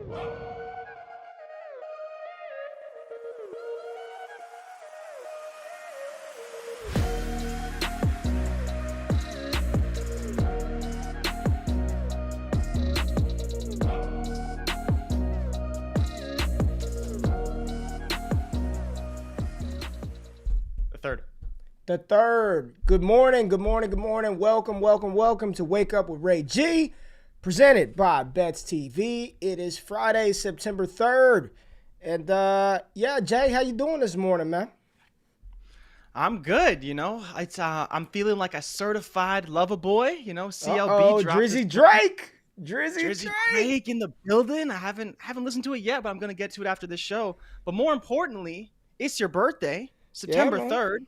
The third. Good morning. Welcome to Wake Up with Ray G, presented by Bets TV. It is Friday, September 3rd. And Jay, how you doing this morning, man? I'm good, I'm feeling like a certified lover boy, CLB dropped Drizzy Drake. Drizzy Drake in the building. I haven't listened to it yet, but I'm gonna get to it after this show. But more importantly, it's your birthday, September 3rd.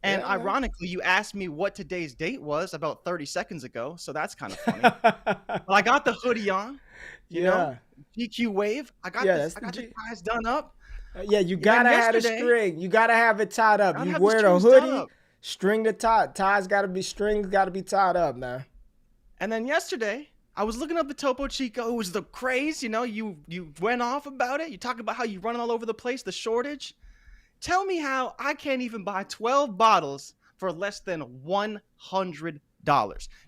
And ironically, you asked me what today's date was about 30 seconds ago, so that's kind of funny. But I got the hoodie on, you know, GQ wave. I got the ties done up. You gotta have a string. You gotta have it tied up. You wear the hoodie, string the tie. Ties gotta be strings, gotta be tied up, man. And then yesterday, I was looking up the Topo Chico. It was the craze, you went off about it. You talk about how you run all over the place, the shortage. Tell me how I can't even buy 12 bottles for less than $100.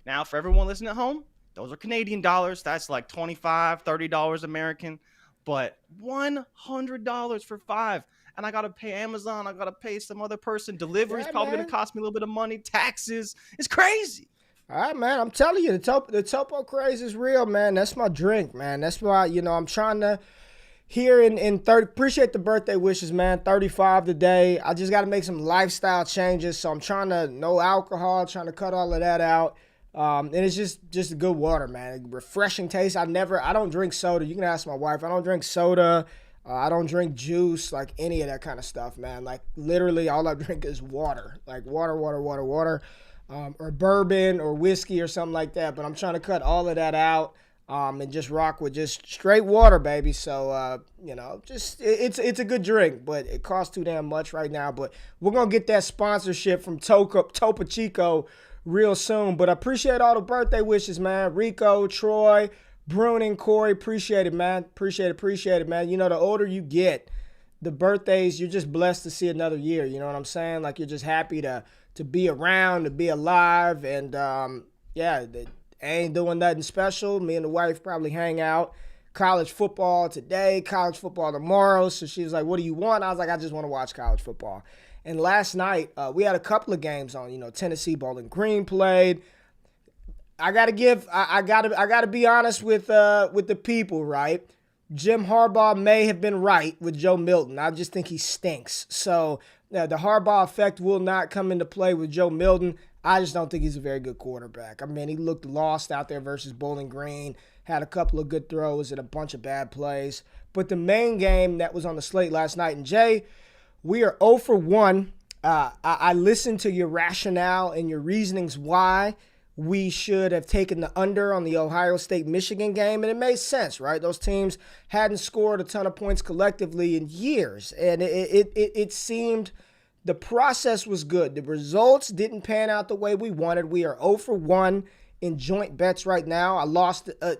Now, for everyone listening at home, those are Canadian dollars. That's like $25, $30 American. But $100 for 5. And I got to pay Amazon. I got to pay some other person. Delivery is probably going to cost me a little bit of money. Taxes. It's crazy. All right, man. I'm telling you, the Topo craze is real, man. That's my drink, man. That's why, I'm trying to... Here in 30, appreciate the birthday wishes, man. 35 today. I just got to make some lifestyle changes. So I'm trying to, no alcohol, trying to cut all of that out. And it's just good water, man. Refreshing taste. I don't drink soda. You can ask my wife. I don't drink soda. I don't drink juice, like any of that kind of stuff, man. Like literally all I drink is water. Like water. Or bourbon or whiskey or something like that. But I'm trying to cut all of that out. And just rock with just straight water, baby. So, it's a good drink, but it costs too damn much right now. But we're going to get that sponsorship from Topo Chico real soon. But I appreciate all the birthday wishes, man. Rico, Troy, Bruning, Corey, appreciate it, man. Appreciate it, man. The older you get, the birthdays, you're just blessed to see another year. You know what I'm saying? Like, you're just happy to be around, to be alive. And, ain't doing nothing special. Me and the wife probably hang out. College football today, college football tomorrow. So she was like, what do you want? I was like, I just want to watch college football. And last night, we had a couple of games on. Tennessee Bowling Green played. I gotta be honest with the people, right? Jim Harbaugh may have been right with Joe Milton. I just think he stinks. So the Harbaugh effect will not come into play with Joe Milton. I just don't think he's a very good quarterback. I mean, he looked lost out there versus Bowling Green, had a couple of good throws and a bunch of bad plays. But the main game that was on the slate last night, and Jay, we are 0 for 1. I listened to your rationale and your reasonings why we should have taken the under on the Ohio State-Michigan game, and it made sense, right? Those teams hadn't scored a ton of points collectively in years, and it seemed... The process was good. The results didn't pan out the way we wanted. We are 0 for 1 in joint bets right now. I lost. I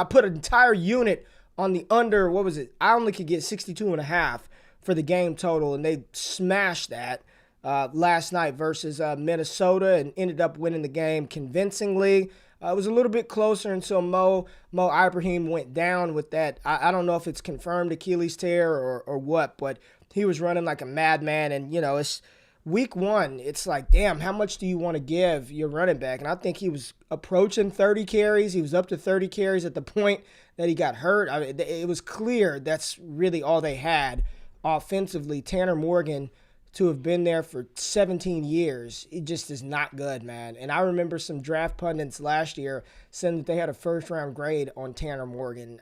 put an entire unit on the under. What was it? I only could get 62.5 for the game total, and they smashed that last night versus Minnesota and ended up winning the game convincingly. It was a little bit closer until Mo Ibrahim went down with that. I don't know if it's confirmed Achilles tear or what, but he was running like a madman. And, it's week 1. It's like, damn, how much do you want to give your running back? And I think he was approaching 30 carries. He was up to 30 carries at the point that he got hurt. I mean, it was clear that's really all they had offensively. Tanner Morgan, to have been there for 17 years, it just is not good, man. And I remember some draft pundits last year saying that they had a first-round grade on Tanner Morgan.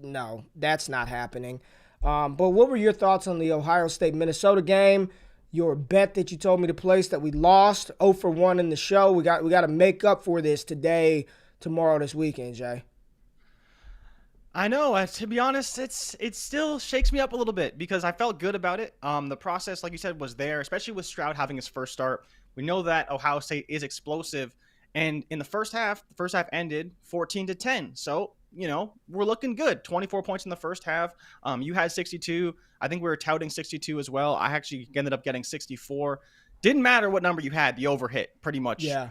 No, that's not happening. But what were your thoughts on the Ohio State-Minnesota game? Your bet that you told me to place that we lost 0 for 1 in the show. We got to make up for this today, tomorrow, this weekend, Jay. I know. To be honest, it still shakes me up a little bit because I felt good about it. The process, like you said, was there, especially with Stroud having his first start. We know that Ohio State is explosive, and in the first half ended 14-10. So we're looking good. 24 points in the first half. You had 62. I think we were touting 62 as well. I actually ended up getting 64. Didn't matter what number you had, the over hit pretty much Yeah.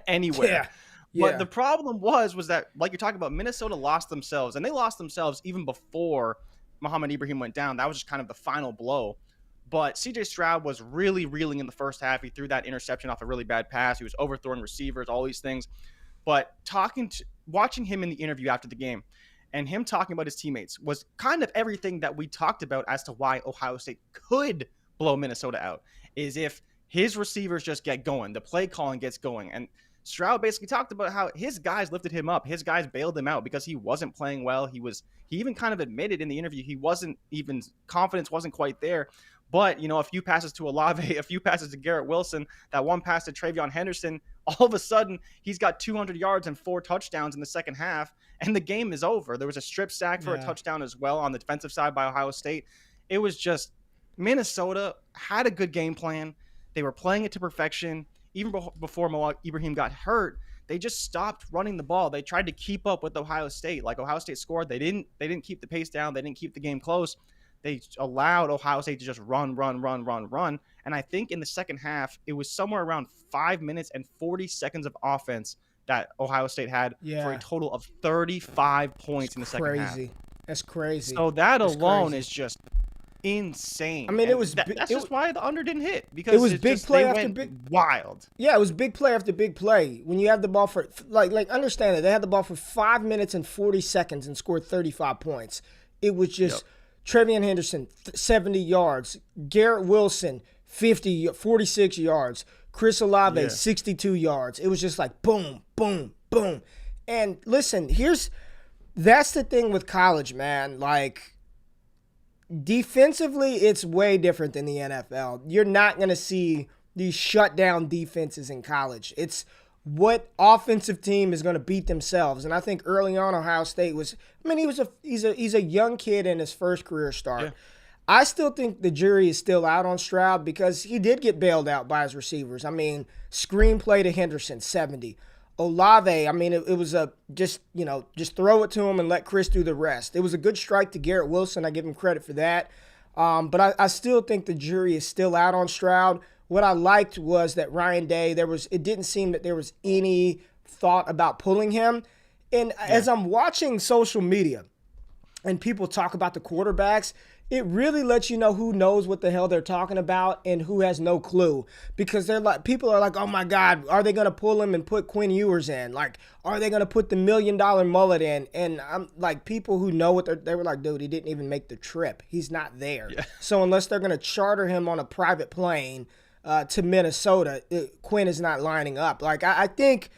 anywhere. Yeah. But Yeah. the problem was that, like you're talking about, Minnesota lost themselves, and they lost themselves even before Muhammad Ibrahim went down. That was just kind of the final blow. But CJ Stroud was really reeling in the first half. He threw that interception off a really bad pass. He was overthrowing receivers, all these things. But watching him in the interview after the game and him talking about his teammates was kind of everything that we talked about as to why Ohio State could blow Minnesota out, is if his receivers just get going, the play calling gets going. And Stroud basically talked about how his guys lifted him up. His guys bailed him out because he wasn't playing well. He even kind of admitted in the interview he wasn't even, confidence wasn't quite there. But, a few passes to Olave, a few passes to Garrett Wilson, that one pass to Travion Henderson, all of a sudden he's got 200 yards and 4 touchdowns in the second half, and the game is over. There was a strip sack for a touchdown as well on the defensive side by Ohio State. It was just, Minnesota had a good game plan. They were playing it to perfection. Even before Mo Ibrahim got hurt, they just stopped running the ball. They tried to keep up with Ohio State. Like, Ohio State scored. They didn't keep the pace down. They didn't keep the game close. They allowed Ohio State to just run. And I think in the second half, it was somewhere around 5 minutes and 40 seconds of offense that Ohio State had for a total of 35 points in the second half. That's crazy. So that alone is just insane. I mean, that's just why the under didn't hit, because it was big play after big, wild. Yeah, it was big play after big play. When you have the ball for like understand that they had the ball for 5 minutes and 40 seconds and scored 35 points. It was just Travion Henderson 70 yards, Garrett Wilson 46 yards, Chris Olave 62 yards. It was just like boom, boom, boom. And listen, that's the thing with college, man. Like, defensively, it's way different than the NFL. You're not going to see these shutdown defenses in college. It's what offensive team is going to beat themselves. And I think early on, Ohio State he's a young kid in his first career start. Yeah. I still think the jury is still out on Stroud because he did get bailed out by his receivers. I mean, screenplay to Henderson, 70. Olave, I mean, it was just throw it to him and let Chris do the rest. It was a good strike to Garrett Wilson. I give him credit for that. But I still think the jury is still out on Stroud. What I liked was that Ryan Day, it didn't seem that there was any thought about pulling him. And as I'm watching social media and people talk about the quarterbacks, it really lets you know who knows what the hell they're talking about and who has no clue. Because people are like, oh my God, are they going to pull him and put Quinn Ewers in? Like, are they going to put the $1 million mullet in? And I'm like, people who know what they were like, dude, he didn't even make the trip. He's not there. Yeah. So unless they're going to charter him on a private plane to Minnesota, Quinn is not lining up. Like, I think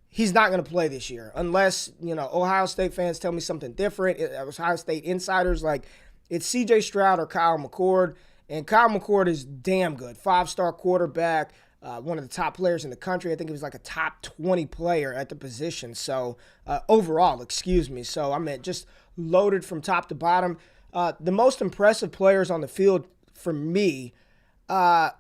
he's not going to play this year unless, Ohio State fans tell me something different. Ohio State insiders, like, it's C.J. Stroud or Kyle McCord, and Kyle McCord is damn good. 5-star quarterback, one of the top players in the country. I think he was like a top 20 player at the position. So overall, So I mean, just loaded from top to bottom. The most impressive players on the field for me, it's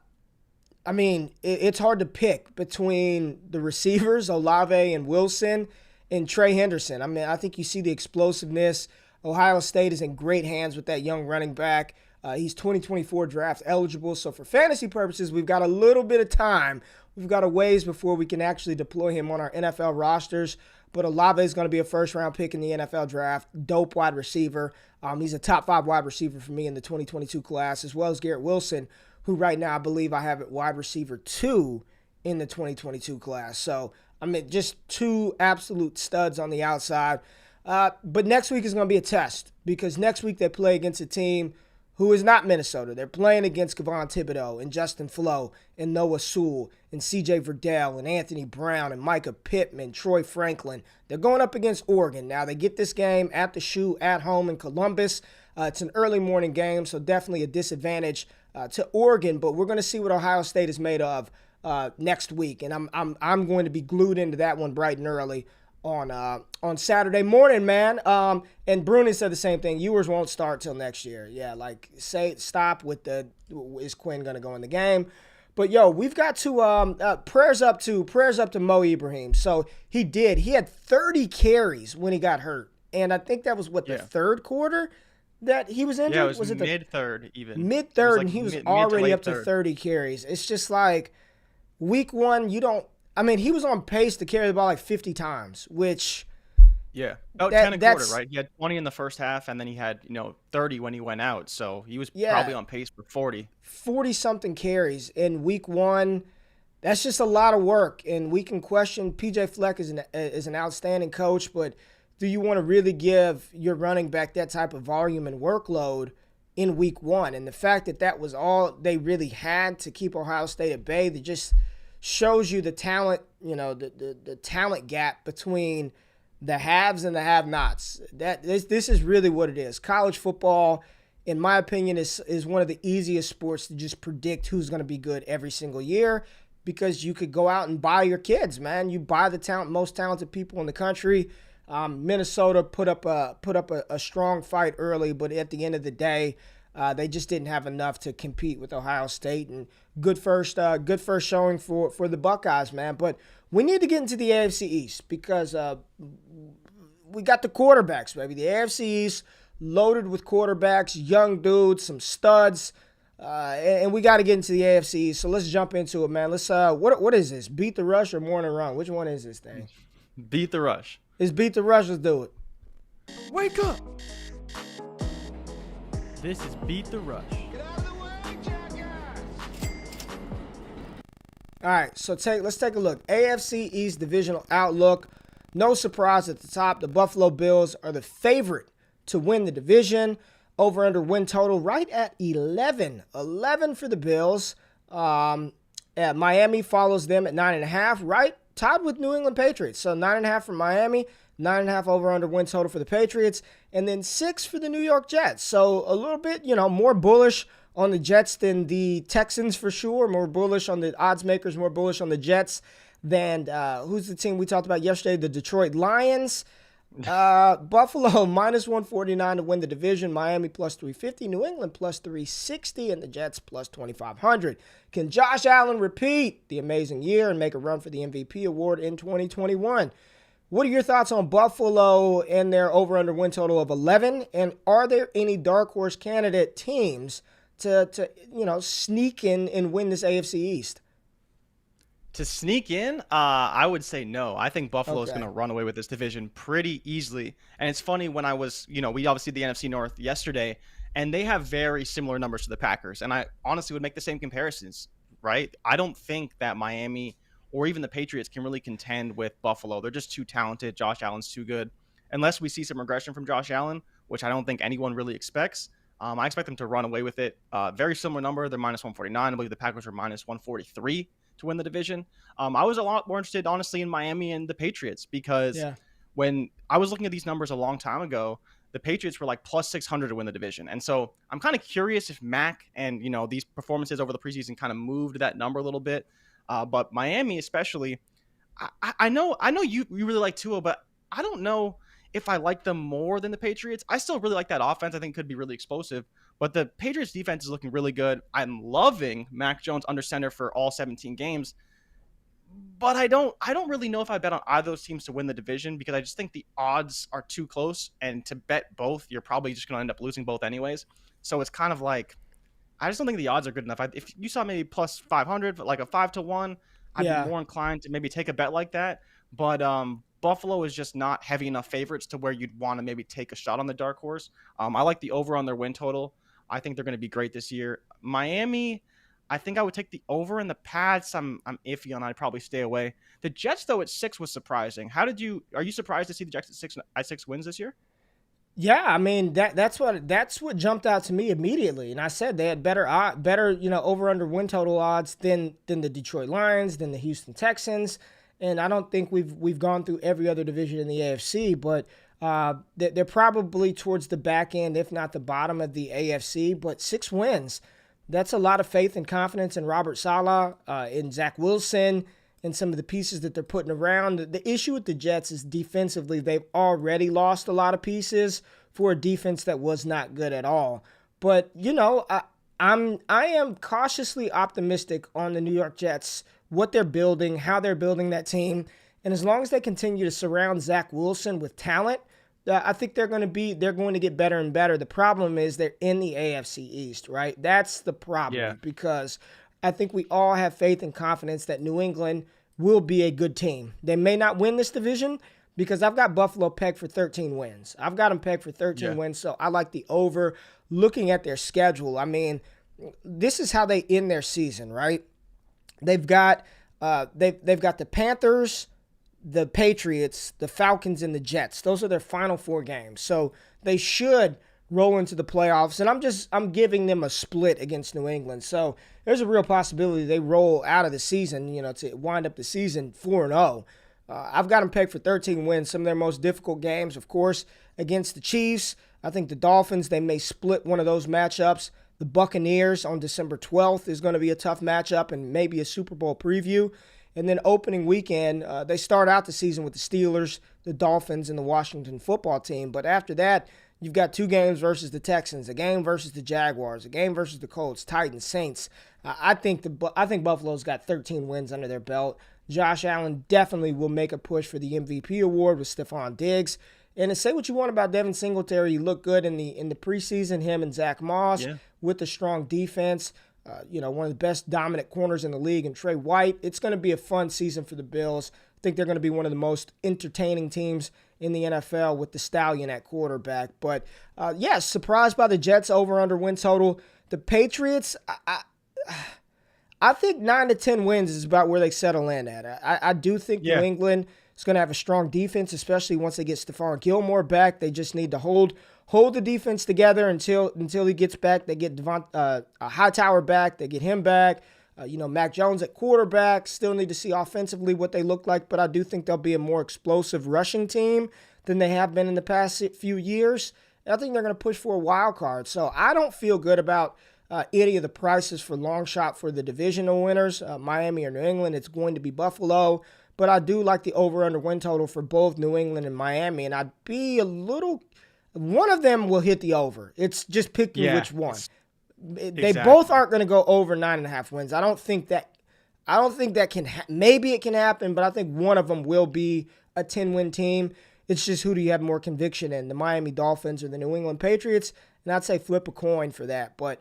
hard to pick between the receivers, Olave and Wilson, and Trey Henderson. I mean, I think you see the explosiveness. Ohio State is in great hands with that young running back. He's 2024 draft eligible. So for fantasy purposes, we've got a little bit of time. We've got a ways before we can actually deploy him on our NFL rosters. But Olave is going to be a first-round pick in the NFL draft. Dope wide receiver. He's a top 5 wide receiver for me in the 2022 class, as well as Garrett Wilson, who right now I believe I have at wide receiver 2 in the 2022 class. So, I mean, just 2 absolute studs on the outside. But next week is going to be a test because next week they play against a team who is not Minnesota. They're playing against Kayvon Thibodeau and Justin Flo and Noah Sewell and C.J. Verdell and Anthony Brown and Micah Pittman, Troy Franklin. They're going up against Oregon. Now, they get this game at the Shoe at home in Columbus. It's an early morning game, so definitely a disadvantage to Oregon. But we're going to see what Ohio State is made of next week, and I'm going to be glued into that one bright and early on Saturday morning, man. And Bruni said the same thing. Ewers won't start till next year. Yeah, like stop with is Quinn gonna go in the game? But yo, we've got to prayers up to Mo Ibrahim. So he had 30 carries when he got hurt and I think that was the Yeah. third quarter that he was Yeah, it injured. was Was it the mid-third even. It was mid-third, like and he was mid to already late up to third. 30 carries? It's just like week one, you don't. I mean, he was on pace to carry the ball like 50 times, which Yeah. About 10 a quarter, that's right? He had 20 in the first half, and then he had, 30 when he went out. So he was yeah, probably on pace for 40. 40 something carries in week one. That's just a lot of work, and we can question PJ Fleck is an outstanding coach, but do you want to really give your running back that type of volume and workload in week one? And the fact that was all they really had to keep Ohio State at bay, that just shows you the talent, the talent gap between the haves and the have-nots. This is really what it is. College football, in my opinion, is one of the easiest sports to just predict who's going to be good every single year, because you could go out and buy your kids, man. You buy the most talented people in the country. Minnesota put up a strong fight early, but at the end of the day, they just didn't have enough to compete with Ohio State. And good first showing for the Buckeyes, man. But we need to get into the AFC East, because we got the quarterbacks, baby. The AFC East loaded with quarterbacks, young dudes, some studs. And we got to get into the AFC. So let's jump into it, man. Let's what is this? Beat the Rush or Morning Run? Which one is this thing? Beat the Rush. It's Beat the Rush. Let's do it. Wake up! This is Beat the Rush. Get out of the way, jackass! All right, so let's take a look. AFC East divisional outlook. No surprise at the top. The Buffalo Bills are the favorite to win the division. Over under win total right at 11. 11 for the Bills. Miami follows them at 9.5, right? Tied with New England Patriots. So 9.5 for Miami, 9.5 over under win total for the Patriots, and then 6 for the New York Jets. So a little bit, more bullish on the Jets than the Texans for sure. More bullish on the odds makers, more bullish on the Jets than who's the team we talked about yesterday? The Detroit Lions. Buffalo minus 149 to win the division. Miami plus 350. New England plus 360. And the Jets plus 2,500. Can Josh Allen repeat the amazing year and make a run for the MVP award in 2021? What are your thoughts on Buffalo and their over-under win total of 11? And are there any dark horse candidate teams to sneak in and win this AFC East? To sneak in, I would say no. I think Buffalo is Okay. going to run away with this division pretty easily. And it's funny, when I was, we obviously did the NFC North yesterday, and they have very similar numbers to the Packers. And I honestly would make the same comparisons, right? I don't think that Miami or even the Patriots can really contend with Buffalo. They're just too talented. Josh Allen's too good. Unless we see some regression from Josh Allen, which I don't think anyone really expects. I expect them to run away with it. Very similar number. They're minus 149. I believe the Packers are minus 143 to win the division. I was a lot more interested, honestly, in Miami and the Patriots, because when I was looking at these numbers a long time ago, the Patriots were like plus 600 to win the division. And so I'm kind of curious if Mac and, these performances over the preseason kind of moved that number a little bit. But Miami especially, I know you really like Tua, but I don't know if I like them more than the Patriots. I still really like that offense. I think it could be really explosive. But the Patriots defense is looking really good. I'm loving Mac Jones under center for all 17 games. But I don't really know if I bet on either of those teams to win the division, because I just think the odds are too close. And to bet both, you're probably just going to end up losing both anyways. So it's kind of like, I just don't think the odds are good enough. If you saw maybe plus 500, like a 5-1, I'd be more inclined to maybe take a bet like that. But Buffalo is just not heavy enough favorites to where you'd want to maybe take a shot on the dark horse. I like the over on their win total. I think they're going to be great this year. Miami, I think I would take the over. In the Pats, I'm iffy on. I'd probably stay away. The Jets, though, at 6 was surprising. Are you surprised to see the Jets at 6 wins this year? Yeah, I mean that's what jumped out to me immediately, and I said they had better over under win total odds than the Detroit Lions, than the Houston Texans, and I don't think we've gone through every other division in the AFC, but they're probably towards the back end, if not the bottom of the AFC. But 6 wins, that's a lot of faith and confidence in Robert Saleh, in Zach Wilson, and some of the pieces that they're putting around. The issue with the Jets is defensively, they've already lost a lot of pieces for a defense that was not good at all. But, I am cautiously optimistic on the New York Jets, what they're building, how they're building that team. And as long as they continue to surround Zach Wilson with talent, I think they're going to get better and better. The problem is they're in the AFC East, right? That's the problem because I think we all have faith and confidence that New England will be a good team. They may not win this division because I've got Buffalo pegged for 13 wins. I've got them pegged for 13 wins, so I like the over. Looking at their schedule, I mean, this is how they end their season, right? They've got they've got the Panthers, the Patriots, the Falcons, and the Jets. Those are their final 4 games. So they should roll into the playoffs. And I'm giving them a split against New England. So there's a real possibility they roll out of the season, to wind up the season 4-0. I've got them pegged for 13 wins. Some of their most difficult games, of course, against the Chiefs. I think the Dolphins, they may split one of those matchups. The Buccaneers on December 12th is going to be a tough matchup and maybe a Super Bowl preview. And then opening weekend, they start out the season with the Steelers, the Dolphins, and the Washington football team. But after that, you've got 2 games versus the Texans, a game versus the Jaguars, a game versus the Colts, Titans, Saints. I think Buffalo's got 13 wins under their belt. Josh Allen definitely will make a push for the MVP award with Stephon Diggs. And to say what you want about Devin Singletary, he looked good in the preseason, him and Zach Moss with a strong defense. One of the best dominant corners in the league, and Trey White. It's going to be a fun season for the Bills. I think they're going to be one of the most entertaining teams in the NFL with the Stallion at quarterback. But, surprised by the Jets over-under win total. The Patriots, I think 9 to 10 wins is about where they settle in at. I do think New England is going to have a strong defense, especially once they get Stephon Gilmore back. They just need to hold the defense together until he gets back. They get Hightower back. They get him back. Mac Jones at quarterback. Still need to see offensively what they look like, but I do think they'll be a more explosive rushing team than they have been in the past few years. And I think they're going to push for a wild card. So I don't feel good about any of the prices for long shot for the divisional winners, Miami or New England. It's going to be Buffalo. But I do like the over-under win total for both New England and Miami. And I'd be one of them will hit the over. It's just picking which one. They both aren't going to go over 9.5 wins. I don't think that can maybe it can happen, but I think one of them will be a 10-win team. It's just who do you have more conviction in, the Miami Dolphins or the New England Patriots? And I'd say flip a coin for that. But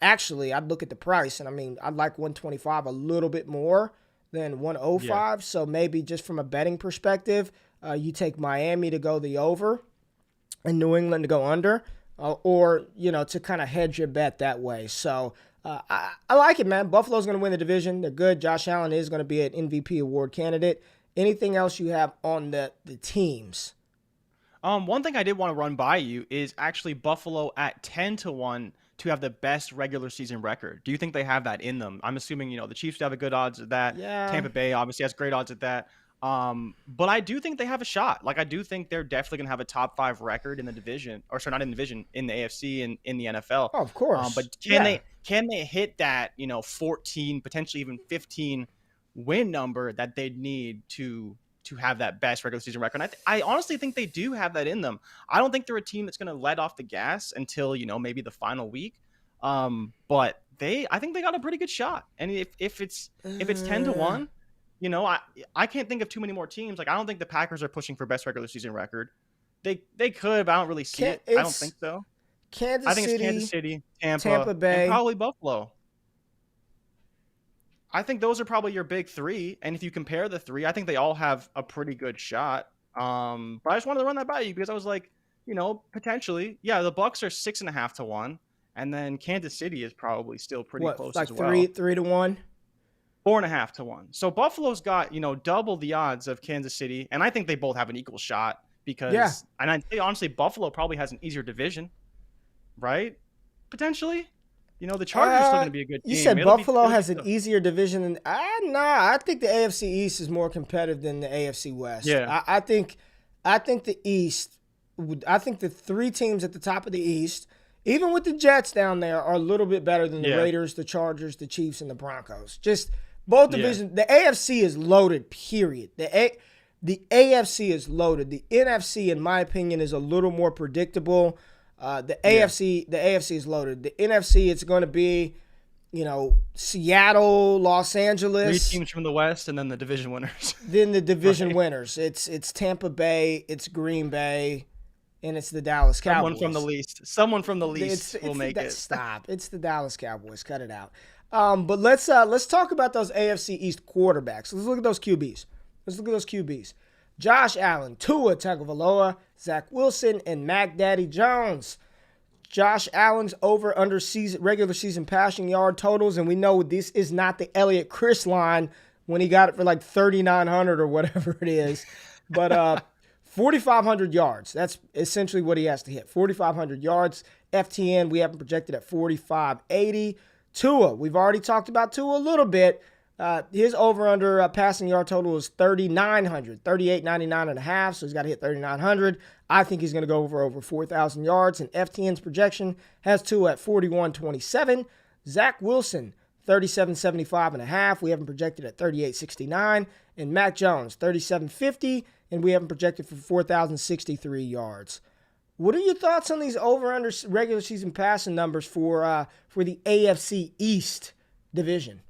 actually, I'd look at the price, and I'd like 125 a little bit more than 105. So maybe just from a betting perspective, you take Miami to go the over and New England to go under, or to kind of hedge your bet that way. So I like it, man. Buffalo's going to win the division. They're good. Josh Allen is going to be an MVP award candidate. Anything else you have on the teams? One thing I did want to run by you is actually Buffalo at 10-1 to have the best regular season record. Do you think they have that in them? I'm assuming, the Chiefs have a good odds at that. Yeah. Tampa Bay obviously has great odds at that. But I do think they have a shot. Like, I do think they're definitely going to have a top 5 record in the division, or sorry, not in the division, in the AFC and in the NFL. Oh, of course. But can they hit that, 14, potentially even 15 win number that they'd need to have that best regular season record? And I honestly think they do have that in them. I don't think they're a team that's going to let off the gas until, maybe the final week. But I think they got a pretty good shot. And if it's 10-1, I can't think of too many more teams. Like, I don't think the Packers are pushing for best regular season record. They could, but I don't really see it. I don't think so. I think it's Kansas City, Tampa Bay, and probably Buffalo. I think those are probably your big 3. And if you compare the 3, I think they all have a pretty good shot. But I just wanted to run that by you because I was like, potentially, the Bucks are 6.5-1, and then Kansas City is probably still pretty close as well. Like 3-1? 4.5-1. So Buffalo's got, double the odds of Kansas City, and I think they both have an equal shot because, and I'd say honestly, Buffalo probably has an easier division, right? Potentially. The Chargers are still going to be a good team. You said Buffalo has an easier division than I think the AFC East is more competitive than the AFC West. Yeah. I think the East, I think the 3 teams at the top of the East, even with the Jets down there, are a little bit better than the Raiders, the Chargers, the Chiefs, and the Broncos. Just both divisions. The AFC is loaded, period. The AFC is loaded. The NFC, in my opinion, is a little more predictable. The AFC is loaded. The NFC, it's going to be Seattle, Los 3 Angeles, teams from the West, and then the division winners. then the division Right. winners. It's Tampa Bay, it's Green Bay, and it's the Dallas Cowboys. Someone from the least It's will make it. Stop. It's the Dallas Cowboys. Cut it out. But let's talk about those AFC East quarterbacks. Let's look at those QBs. Josh Allen, Tua Tagovailoa, Zach Wilson, and Mac Daddy Jones. Josh Allen's over under regular season passing yard totals, and we know this is not the Elliott Chris line when he got it for like 3,900 or whatever it is, but 4,500 yards. That's essentially what he has to hit. 4,500 yards. FTN we have him projected at 4,580. Tua, we've already talked about Tua a little bit. His over-under passing yard total is 3,900, 3,899.5, so he's got to hit 3,900. I think he's going to go over 4,000 yards, and FTN's projection has Tua at 4,127. Zach Wilson, 3,775.5. We have him projected at 3,869. And Mac Jones, 3,750, and we have him projected for 4,063 yards. What are your thoughts on these over-under regular season passing numbers for the AFC East division?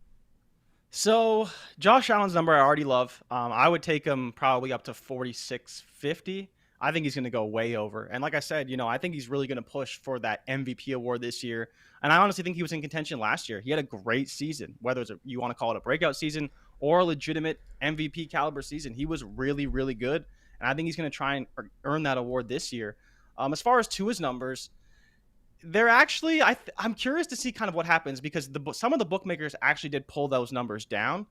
So Josh Allen's number I already love. I would take him probably up to 4,650. I think he's going to go way over. And like I said, I think he's really going to push for that MVP award this year. And I honestly think he was in contention last year. He had a great season, whether you want to call it a breakout season or a legitimate MVP caliber season. He was really, really good. And I think he's going to try and earn that award this year. As far as Tua's numbers, they're actually, I'm curious to see kind of what happens because some of the bookmakers actually did pull those numbers down.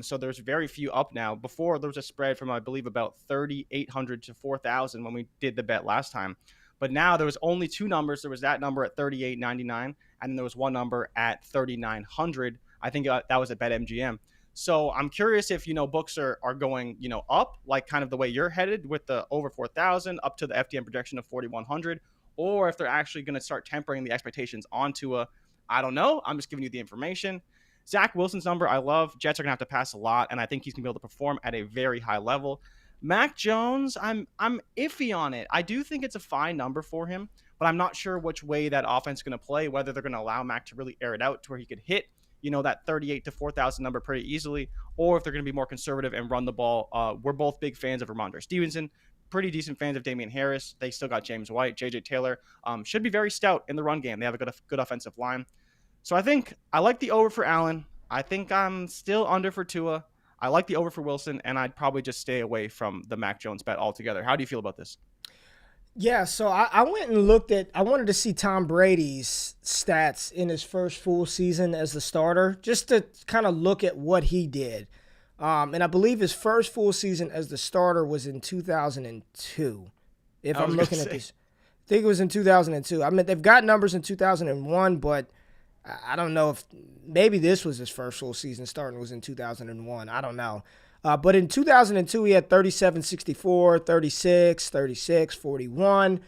So there's very few up now. Before there was a spread from, I believe, about 3,800 to 4,000 when we did the bet last time. But now there was only 2 numbers. There was that number at 3,899, and then there was one number at 3,900. I think that was at BetMGM. So I'm curious if, books are going, up, like kind of the way you're headed with the over 4,000 up to the FDM projection of 4,100, or if they're actually going to start tempering the expectations onto I don't know. I'm just giving you the information. Zach Wilson's number I love. Jets are going to have to pass a lot, and I think he's going to be able to perform at a very high level. Mac Jones, I'm iffy on it. I do think it's a fine number for him, but I'm not sure which way that offense is going to play, whether they're going to allow Mac to really air it out to where he could hit, that 38 to 4,000 number pretty easily, or if they're going to be more conservative and run the ball. We're both big fans of Ramondre Stevenson, pretty decent fans of Damian Harris. They still got James White, J.J. Taylor. Should be very stout in the run game. They have a good offensive line. So I think I like the over for Allen. I think I'm still under for Tua. I like the over for Wilson, and I'd probably just stay away from the Mac Jones bet altogether. How do you feel about this? Yeah, so I went and I wanted to see Tom Brady's stats in his first full season as the starter, just to kind of look at what he did. And I believe his first full season as the starter was in 2002. If I'm looking at this, I think it was in 2002. I mean, they've got numbers in 2001, but I don't know if maybe this was his first full season starting was in 2001. I don't know. But in 2002, he had 37, 64, 36, 36, 41.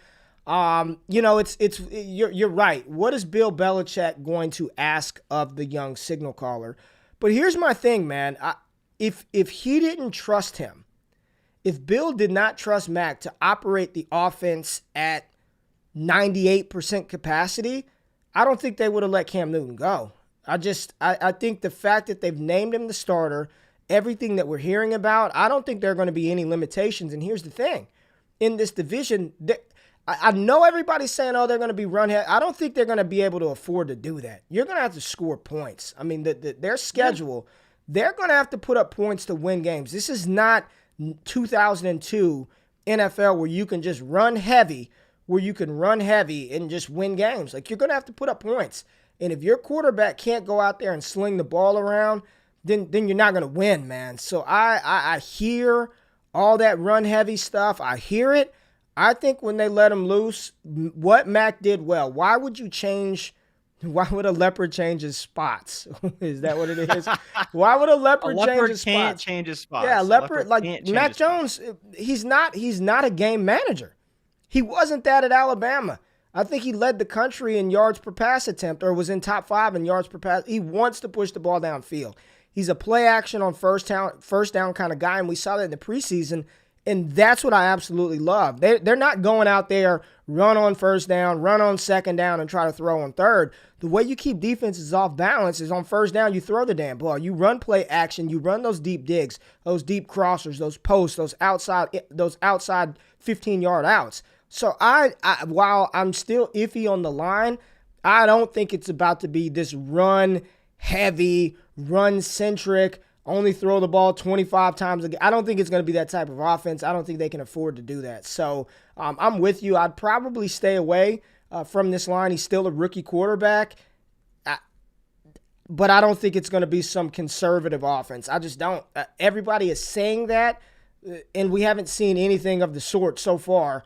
You're right. What is Bill Belichick going to ask of the young signal caller? But here's my thing, man. If he didn't trust him, if Bill did not trust Mac to operate the offense at 98% capacity, I don't think they would have let Cam Newton go. I think the fact that they've named him the starter, everything that we're hearing about, I don't think there are going to be any limitations. And here's the thing. In this division, I know everybody's saying, they're going to be run heavy. I don't think they're going to be able to afford to do that. You're going to have to score points. I mean, their schedule, they're going to have to put up points to win games. This is not 2002 NFL where you can just run heavy, and just win games. Like, you're going to have to put up points. And if your quarterback can't go out there and sling the ball around, then you're not going to win, man. So I hear all that run heavy stuff. I hear it. I think when they let him loose, what Mac did well. Why would a leopard change his spots? Is that what it is? Why would a leopard change his spots? Can't change his spots. Yeah, leopard like Mac Jones, he's not a game manager. He wasn't that at Alabama. I think he led the country in yards per pass attempt, or was in top 5 in yards per pass. He wants to push the ball downfield. He's a play action on first down kind of guy, and we saw that in the preseason. And that's what I absolutely love. They're not going out there, run on first down, run on second down, and try to throw on third. The way you keep defenses off balance is on first down, you throw the damn ball. You run play action, you run those deep digs, those deep crossers, those posts, those outside 15-yard outs. So while I'm still iffy on the line, I don't think it's about to be this run heavy, run centric, only throw the ball 25 times a game. I don't think it's going to be that type of offense. I don't think they can afford to do that. So I'm with you. I'd probably stay away from this line. He's still a rookie quarterback. But I don't think it's going to be some conservative offense. I just don't. Everybody is saying that, and we haven't seen anything of the sort so far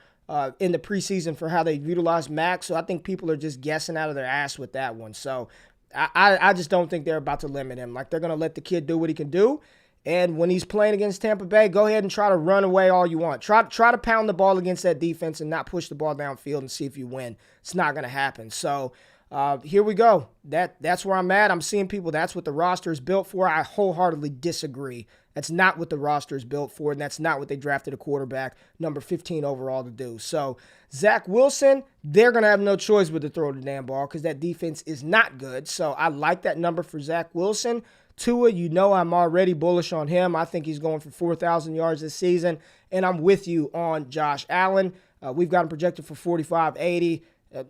in the preseason for how they've utilized Max. So I think people are just guessing out of their ass with that one. So I just don't think they're about to limit him. Like, they're going to let the kid do what he can do. And when he's playing against Tampa Bay, go ahead and try to run away all you want. Try to pound the ball against that defense and not push the ball downfield and see if you win. It's not going to happen. So here we go. That's where I'm at. I'm seeing people, that's what the roster is built for. I wholeheartedly disagree. That's not what the roster is built for, and that's not what they drafted a quarterback, number 15 overall, to do. So Zach Wilson, they're going to have no choice but to throw the damn ball because that defense is not good. So I like that number for Zach Wilson. Tua, I'm already bullish on him. I think he's going for 4,000 yards this season, and I'm with you on Josh Allen. We've got him projected for 4,580.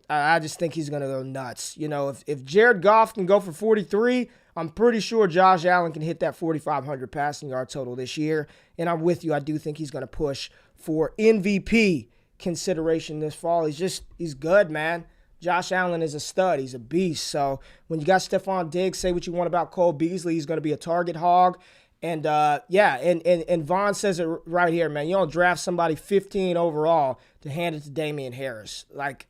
I just think he's going to go nuts. If Jared Goff can go for 43, I'm pretty sure Josh Allen can hit that 4,500 passing yard total this year. And I'm with you. I do think he's going to push for MVP consideration this fall. He's good, man. Josh Allen is a stud. He's a beast. So when you got Stephon Diggs, say what you want about Cole Beasley. He's going to be a target hog. And, and Vaughn says it right here, man. You don't draft somebody 15 overall to hand it to Damian Harris. Like,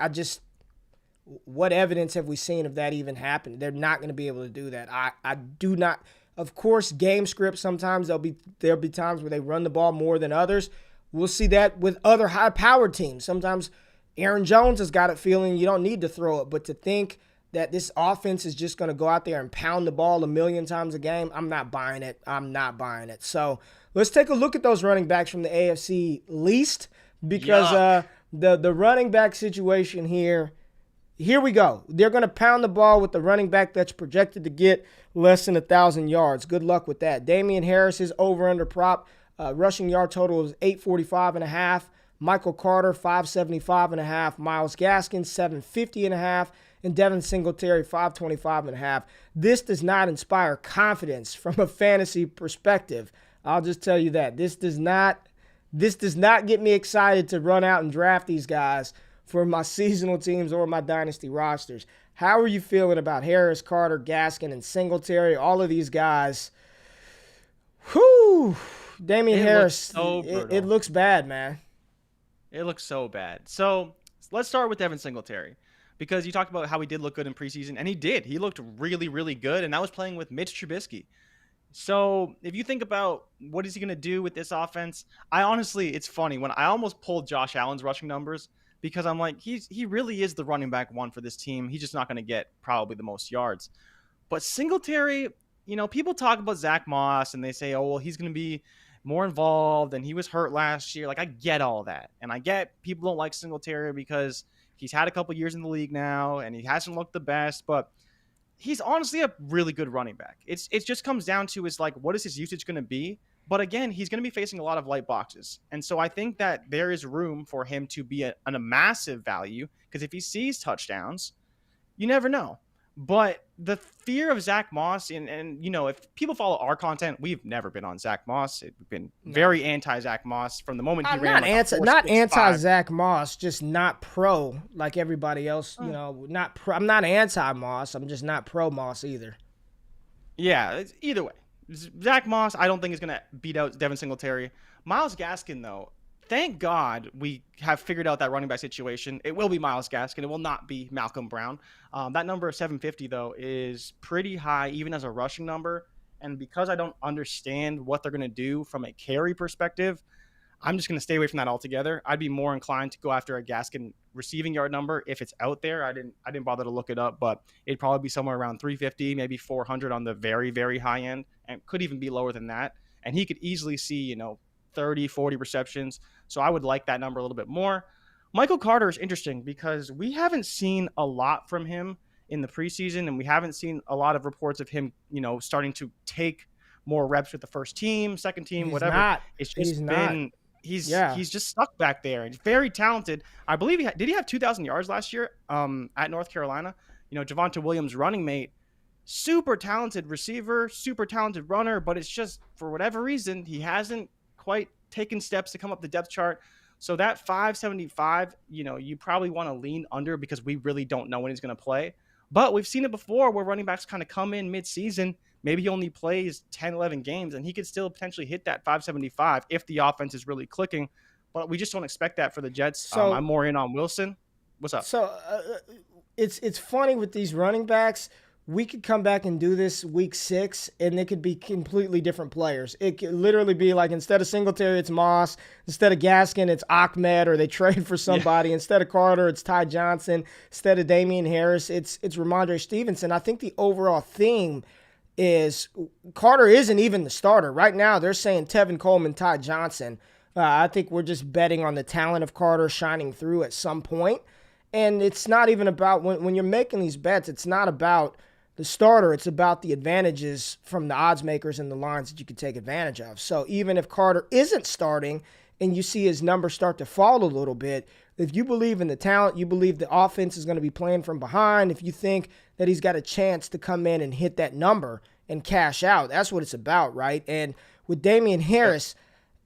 what evidence have we seen of that even happen? They're not going to be able to do that. I do not. Of course, game script, sometimes there'll be times where they run the ball more than others. We'll see that with other high-powered teams. Sometimes Aaron Jones has got it feeling you don't need to throw it, but to think that this offense is just going to go out there and pound the ball a million times a game, I'm not buying it. So let's take a look at those running backs from the AFC least, because the running back situation here we go. They're going to pound the ball with the running back that's projected to get less than 1,000 yards. Good luck with that. Damian Harris is over-under prop. Rushing yard total is 845.5. Michael Carter, 575.5. Myles Gaskin, 750.5. And Devin Singletary, 525.5. This does not inspire confidence from a fantasy perspective. I'll just tell you that. This does not get me excited to run out and draft these guys for my seasonal teams or my dynasty rosters. How are you feeling about Harris, Carter, Gaskin, and Singletary? All of these guys. Whew. Damian Harris, it looks bad, man. It looks so bad. So let's start with Devin Singletary, because you talked about how he did look good in preseason, and he did. He looked really, really good, and that was playing with Mitch Trubisky. So if you think about what is he going to do with this offense, it's funny. When I almost pulled Josh Allen's rushing numbers, because I'm like, he really is the running back one for this team. He's just not going to get probably the most yards. But Singletary, people talk about Zach Moss, and they say, oh, well, he's going to be more involved, and he was hurt last year. Like, I get all that. And I get people don't like Singletary because he's had a couple years in the league now, and he hasn't looked the best, but he's honestly a really good running back. It just comes down to is like, what is his usage going to be? But again, he's going to be facing a lot of light boxes. And so I think that there is room for him to be a massive value, because if he sees touchdowns, you never know. But the fear of Zach Moss, and if people follow our content, we've never been on Zach Moss. We've been very anti-Zach Moss from the moment he ran. Not anti-Zach Moss, just not pro like everybody else. Not pro. I'm not anti-Moss. I'm just not pro-Moss either. Yeah, either way. Zach Moss, I don't think is going to beat out Devin Singletary. Myles Gaskin, though, thank God we have figured out that running back situation. It will be Myles Gaskin. It will not be Malcolm Brown. That number of 750, though, is pretty high, even as a rushing number. And because I don't understand what they're going to do from a carry perspective, I'm just going to stay away from that altogether. I'd be more inclined to go after a Gaskin receiving yard number if it's out there. I didn't bother to look it up, but it'd probably be somewhere around 350, maybe 400 on the very, very high end, and could even be lower than that. And he could easily see, 30, 40 receptions. So I would like that number a little bit more. Michael Carter is interesting because we haven't seen a lot from him in the preseason, and we haven't seen a lot of reports of him, starting to take more reps with the first team, second team, He's whatever. not. It's He's just not. been Yeah. he's just stuck back there. He's very talented. I believe did he have 2,000 yards last year at North Carolina? Javonte Williams' running mate, super talented receiver, super talented runner, but it's just for whatever reason he hasn't quite taken steps to come up the depth chart. So that 575, you probably want to lean under because we really don't know when he's going to play. But we've seen it before where running backs kind of come in mid-season. Maybe he only plays 10, 11 games, and he could still potentially hit that 575 if the offense is really clicking. But we just don't expect that for the Jets. So I'm more in on Wilson. What's up? So it's funny with these running backs. We could come back and do this week 6, and it could be completely different players. It could literally be like instead of Singletary, it's Moss. Instead of Gaskin, it's Ahmed, or they trade for somebody. Yeah. Instead of Carter, it's Ty Johnson. Instead of Damian Harris, it's Ramondre Stevenson. I think the overall theme is Carter isn't even the starter. Right now, they're saying Tevin Coleman, Ty Johnson. I think we're just betting on the talent of Carter shining through at some point. And it's not even about, when you're making these bets, it's not about the starter, it's about the advantages from the odds makers and the lines that you can take advantage of. So even if Carter isn't starting and you see his numbers start to fall a little bit, if you believe in the talent, you believe the offense is going to be playing from behind, if you think that he's got a chance to come in and hit that number and cash out, that's what it's about, right? And with Damian Harris,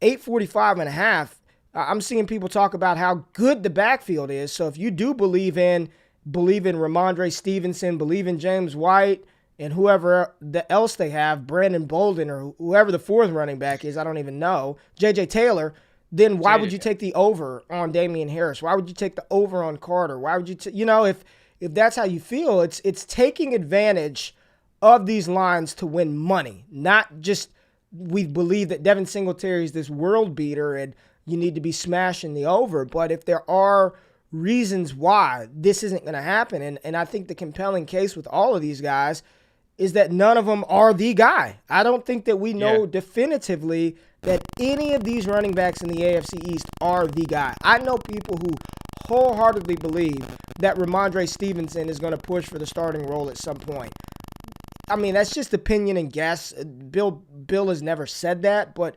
845.5, I'm seeing people talk about how good the backfield is. So if you do believe in Ramondre Stevenson, believe in James White, and whoever else they have, Brandon Bolden, or whoever the fourth running back is, I don't even know, J.J. Taylor, then why would you take the over on Damian Harris? Why would you take the over on Carter? Why would you if that's how you feel, it's taking advantage of these lines to win money, not just we believe that Devin Singletary is this world beater and you need to be smashing the over. But if there are reasons why this isn't going to happen, and I think the compelling case with all of these guys is that none of them are the guy. I don't think that we know definitively that any of these running backs in the AFC East are the guy. I know people who wholeheartedly believe that Ramondre Stevenson is going to push for the starting role at some point. I mean, that's just opinion and guess. Bill has never said that, but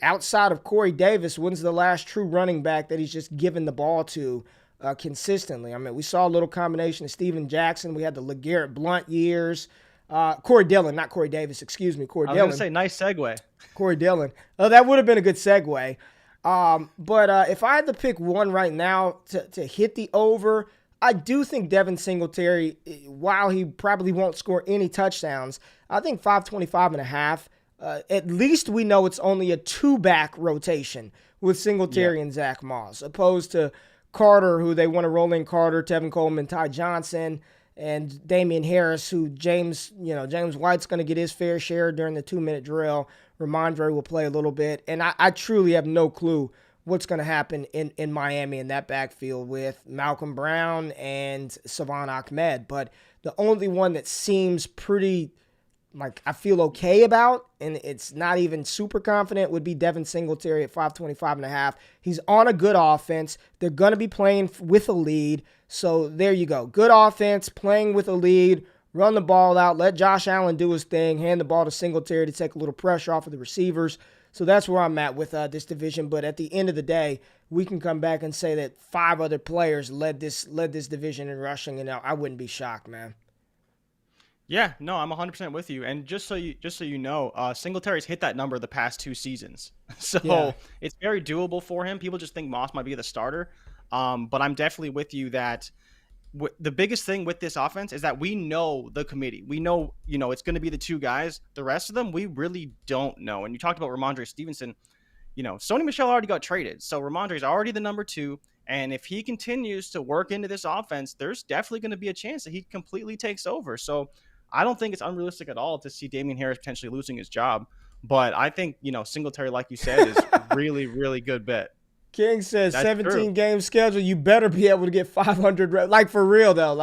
outside of Corey Davis, when's the last true running back that he's just given the ball to consistently? I mean, we saw a little combination of Steven Jackson. We had the LeGarrette Blount years. Corey Dillon, not Corey Davis, excuse me, Corey Dillon. I was going to say, nice segue. Corey Dillon. That would have been a good segue. But if I had to pick one right now to hit the over, I do think Devin Singletary, while he probably won't score any touchdowns, I think 525.5. At least we know it's only a two-back rotation with Singletary and Zach Moss, opposed to Carter, who they want to roll in Carter, Tevin Coleman, Ty Johnson, and Damian Harris, who James White's going to get his fair share during the 2-minute drill. Ramondre will play a little bit. And I truly have no clue what's going to happen in Miami in that backfield with Malcolm Brown and Savon Ahmed. But the only one that seems pretty, I feel okay about, and it's not even super confident, would be Devin Singletary at 525.5. He's on a good offense. They're going to be playing with a lead. So there you go. Good offense, playing with a lead, run the ball out, let Josh Allen do his thing, hand the ball to Singletary to take a little pressure off of the receivers. So that's where I'm at with this division. But at the end of the day, we can come back and say that 5 other players led this division in rushing, and I wouldn't be shocked, man. Yeah, no, I'm 100% with you. And just so you know, Singletary's hit that number the past 2 seasons. So it's very doable for him. People just think Moss might be the starter. But I'm definitely with you that the biggest thing with this offense is that we know the committee. We know, it's going to be the 2 guys. The rest of them, we really don't know. And you talked about Ramondre Stevenson. Sony Michel already got traded. So Ramondre's already the number 2. And if he continues to work into this offense, there's definitely going to be a chance that he completely takes over. So I don't think it's unrealistic at all to see Damian Harris potentially losing his job. But I think, Singletary, like you said, is really, really good bet. King says 17-game schedule. You better be able to get 500 reps. Like, for real, though.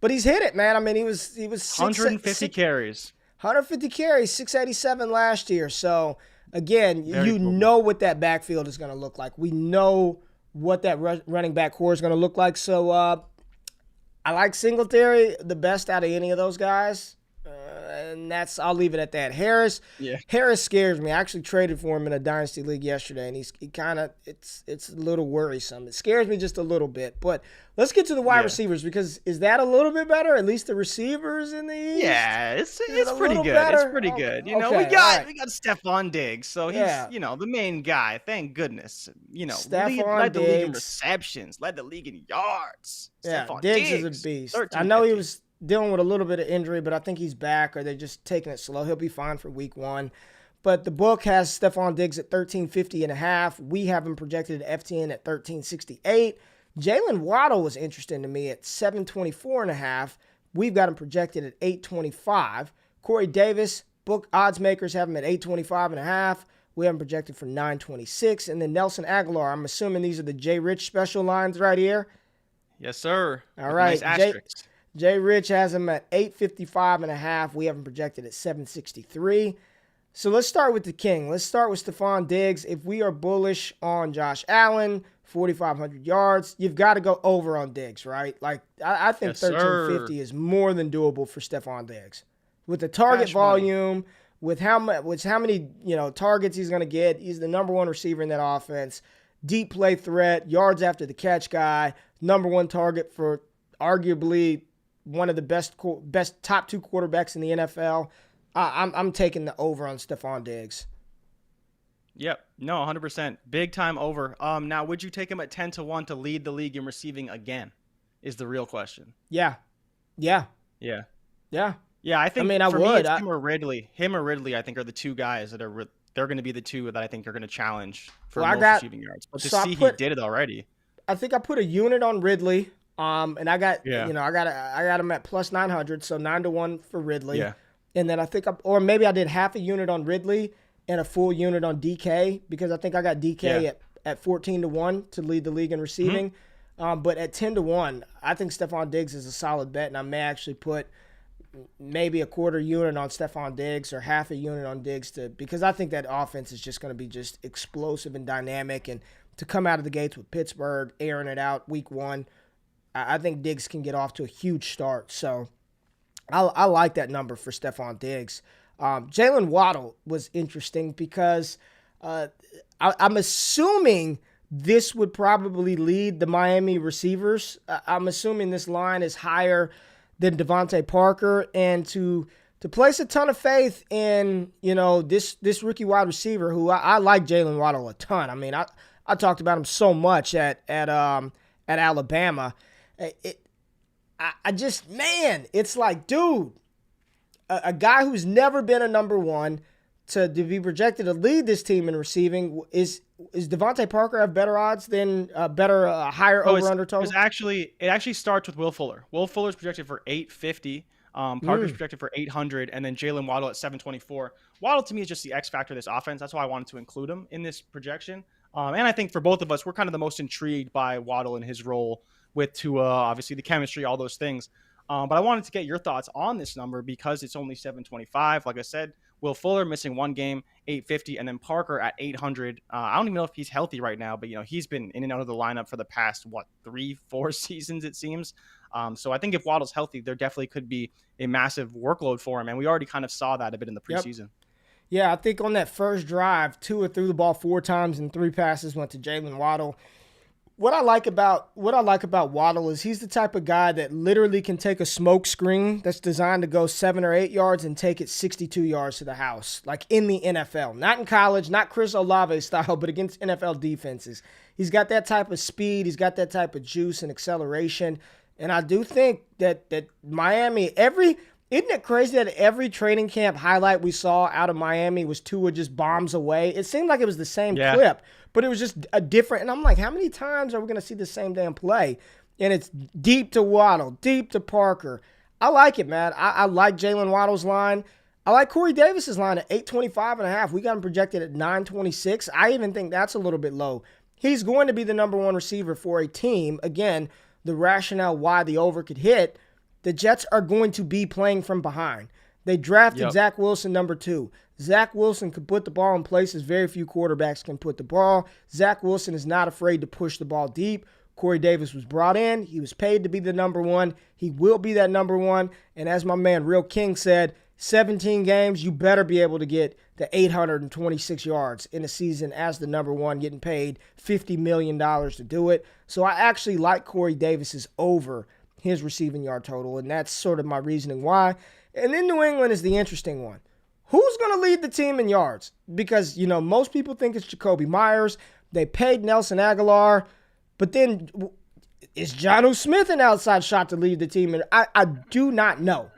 But he's hit it, man. I mean, he was 150 carries. 150 carries, 687 last year. So again, Very you doable. know what that backfield is going to look like. We know what that running back core is going to look like. So I like Singletary the best out of any of those guys. And I'll leave it at that. Harris scares me. I actually traded for him in a dynasty league yesterday, and it's a little worrisome. It scares me just a little bit. But let's get to the wide receivers, because is that a little bit better? At least the receivers in the East? Yeah, it's a pretty little good. better? It's pretty good. You know, Okay, we got all right. Stephon Diggs, so he's Yeah. the main guy. Thank goodness. Stephon led the league in Diggs. receptions, led the league in yards. Yeah, Stephon Diggs is a beast. I know he was dealing with a little bit of injury, but I think he's back, or they're just taking it slow. He'll be fine for week 1. But the book has Stephon Diggs at 1350.5. We have him projected at FTN at 1368. Jalen Waddle was interesting to me at 724.5. We've got him projected at 825. Corey Davis, book odds makers have him at 825.5. We have him projected for 926. And then Nelson Aguilar, I'm assuming these are the Jay Rich special lines right here. Yes, sir. All With right. nice asterisks. Jay Rich has him at 855.5. We have him projected at 763. So let's start with the king. Let's start with Stephon Diggs. If we are bullish on Josh Allen, 4,500 yards, you've got to go over on Diggs, right? Like, I think Yes, sir. 1350 is more than doable for Stephon Diggs. With the target Cash money. volume, with how many targets he's going to get, he's the number 1 receiver in that offense. Deep play threat, yards after the catch guy, number 1 target for arguably one of the best top 2 quarterbacks in the NFL. I'm taking the over on Stephon Diggs. Yep. No, 100%. Big time over. Now, would you take him at 10-1 to lead the league in receiving again? Is the real question. Yeah. Yeah. Yeah. Yeah, I think. I for would. Me, it's him or Ridley. Him or Ridley, I think, are the 2 guys that are. They're going to be the 2 that I think are going to challenge for most receiving yards. But he did it already. I think I put a unit on Ridley. And I got Yeah. I got him at plus 900, so 9-1 for Ridley. Yeah. And then I think or maybe I did half a unit on Ridley and a full unit on DK, because I think I got DK at 14-1 to lead the league in receiving. But at 10-1, I think Stephon Diggs is a solid bet, and I may actually put maybe a quarter unit on Stephon Diggs or half a unit on Diggs because I think that offense is just going to be just explosive and dynamic, and to come out of the gates with Pittsburgh, airing it out week 1, I think Diggs can get off to a huge start. So I like that number for Stephon Diggs. Jalen Waddle was interesting because I'm assuming this would probably lead the Miami receivers. I'm assuming this line is higher than Devontae Parker, and to place a ton of faith in this rookie wide receiver who I like Jalen Waddle a ton. I mean, I talked about him so much at Alabama. It's like, dude, a guy who's never been a number 1 to be projected to lead this team in receiving. Is Devontae Parker have better odds than higher over-under total? It actually starts with Will Fuller. Will Fuller's projected for 850. Parker's projected for 800, and then Jalen Waddle at 724. Waddle to me is just the X factor of this offense. That's why I wanted to include him in this projection. And I think for both of us, we're kind of the most intrigued by Waddle and his role with Tua, obviously the chemistry, all those things. But I wanted to get your thoughts on this number because it's only 725. Like I said, Will Fuller missing 1 game, 850, and then Parker at 800. I don't even know if he's healthy right now, but he's been in and out of the lineup for the past 3-4 seasons, it seems. So I think if Waddle's healthy, there definitely could be a massive workload for him, and we already kind of saw that a bit in the preseason. Yep. Yeah, I think on that first drive, Tua threw the ball 4 times and 3 passes went to Jalen Waddle. What I like about Waddle is he's the type of guy that literally can take a smoke screen that's designed to go 7 or 8 yards and take it 62 yards to the house, like in the NFL. Not in college, not Chris Olave style, but against NFL defenses. He's got that type of speed. He's got that type of juice and acceleration. And I do think that Miami, isn't it crazy that every training camp highlight we saw out of Miami was Tua just bombs away? It seemed like it was the same clip, but it was just a different. And I'm like, how many times are we going to see the same damn play? And it's deep to Waddle, deep to Parker. I like it, man. I like Jalen Waddle's line. I like Corey Davis's line at 825.5. We got him projected at 926. I even think that's a little bit low. He's going to be the number 1 receiver for a team. Again, the rationale why the over could hit. The Jets are going to be playing from behind. They drafted Zach Wilson number 2. Zach Wilson can put the ball in places very few quarterbacks can put the ball. Zach Wilson is not afraid to push the ball deep. Corey Davis was brought in. He was paid to be the number one. He will be that number one. And as my man Real King said, 17 games, you better be able to get the 826 yards in a season as the number one, getting paid $50 million to do it. So I actually like Corey Davis's over his receiving yard total, and that's sort of my reasoning why. And then New England is the interesting one. Who's going to lead the team in yards? Because, most people think it's Jacoby Myers. They paid Nelson Aguilar. But then is Jonnu Smith an outside shot to lead the team? And I do not know.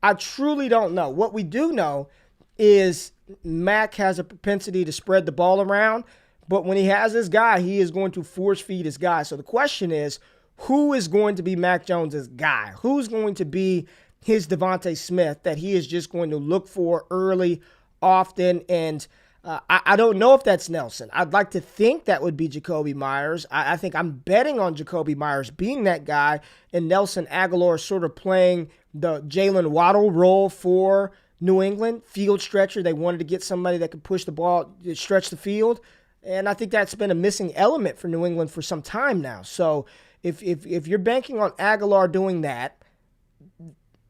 I truly don't know. What we do know is Mac has a propensity to spread the ball around. But when he has his guy, he is going to force feed his guy. So the question is, who is going to be Mac Jones's guy? Who's going to be his Devontae Smith that he is just going to look for early, often? And I don't know if that's Nelson. I'd like to think that would be Jacoby Myers. I think I'm betting on Jacoby Myers being that guy, and Nelson Aguilar sort of playing the Jalen Waddle role for New England, field stretcher. They wanted to get somebody that could push the ball, stretch the field, and I think that's been a missing element for New England for some time now. So if you're banking on Aguilar doing that,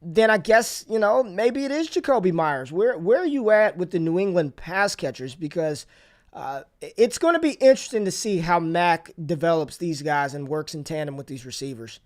then I guess, maybe it is Jacoby Myers. Where are you at with the New England pass catchers? Because it's going to be interesting to see how Mac develops these guys and works in tandem with these receivers.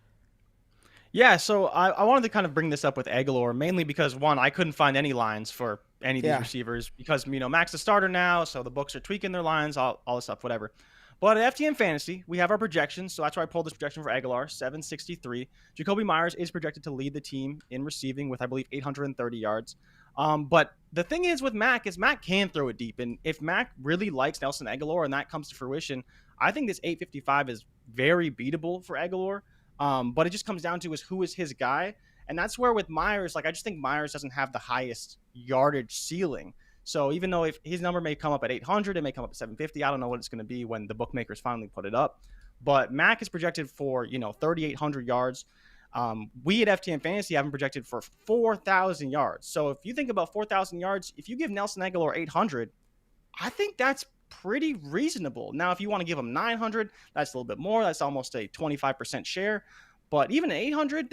Yeah, so I wanted to kind of bring this up with Aguilar, mainly because, one, I couldn't find any lines for any of these receivers because, Mac's a starter now, so the books are tweaking their lines, all this stuff, whatever. But at FTN Fantasy, we have our projections, so that's why I pulled this projection for Aguilar, 763. Jacoby Myers is projected to lead the team in receiving with, I believe, 830 yards. But the thing is with Mac is Mac can throw it deep, and if Mac really likes Nelson Aguilar and that comes to fruition, I think this 855 is very beatable for Aguilar. But it just comes down to who is his guy, and that's where with Myers, I just think Myers doesn't have the highest yardage ceiling. So even though if his number may come up at 800, it may come up at 750. I don't know what it's going to be when the bookmakers finally put it up. But Mac is projected for 3,800 yards. We at FTN Fantasy have him projected for 4,000 yards. So if you think about 4,000 yards, if you give Nelson Aguilar 800, I think that's pretty reasonable. Now, if you want to give him 900, that's a little bit more. That's almost a 25% share. But even at 800,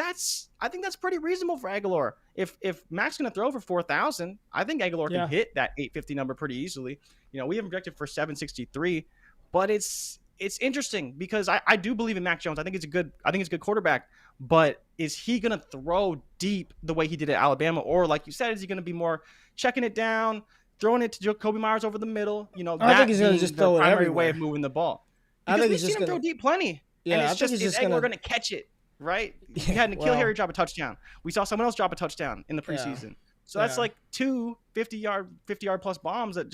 I think that's pretty reasonable for Aguilar. If Mac's going to throw for 4,000, I think Aguilar can hit that 850 number pretty easily. We have him projected for 763, but it's interesting because I do believe in Mac Jones. I think it's a good quarterback, but is he going to throw deep the way he did at Alabama, or like you said, is he going to be more checking it down, throwing it to Jacoby Myers over the middle? I think he's going to just throw it everywhere. Primary way of moving the ball. Because I think we've seen him throw deep plenty. Yeah, and it's just is Aguilar going to catch it? Right? We had N'Keal Harry drop a touchdown. We saw someone else drop a touchdown in the preseason. Yeah. So that's like two 50-yard plus bombs that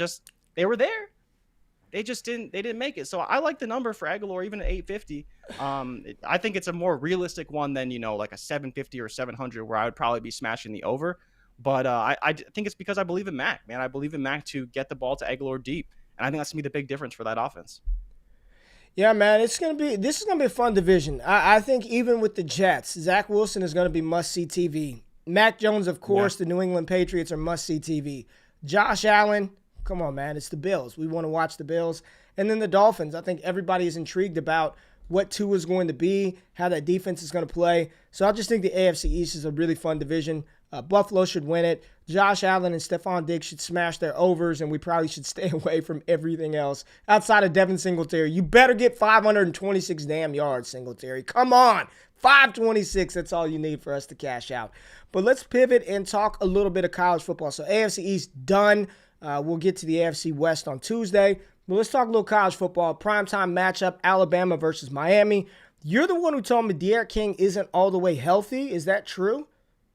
they were there. They didn't make it. So I like the number for Aguilar even at 850. I think it's a more realistic one than, like a 750 or 700 where I would probably be smashing the over. But I think it's because I believe in Mac, man. I believe in Mac to get the ball to Aguilar deep. And I think that's going to be the big difference for that offense. Yeah, man, this is gonna be a fun division. I think even with the Jets, Zach Wilson is gonna be must-see TV. Mac Jones, of course, The New England Patriots are must-see TV. Josh Allen, come on, man, it's the Bills. We want to watch the Bills. And then the Dolphins. I think everybody is intrigued about what Tua is going to be, how that defense is going to play. So I just think the AFC East is a really fun division. Buffalo should win it. Josh Allen and Stephon Diggs should smash their overs, and we probably should stay away from everything else outside of Devin Singletary. You better get 526 damn yards, Singletary. Come on. 526, that's all you need for us to cash out. But let's pivot and talk a little bit of college football. So AFC East done. We'll get to the AFC West on Tuesday. But let's talk a little college football. Primetime matchup, Alabama versus Miami. You're the one who told me D'Eriq King isn't all the way healthy. Is that true?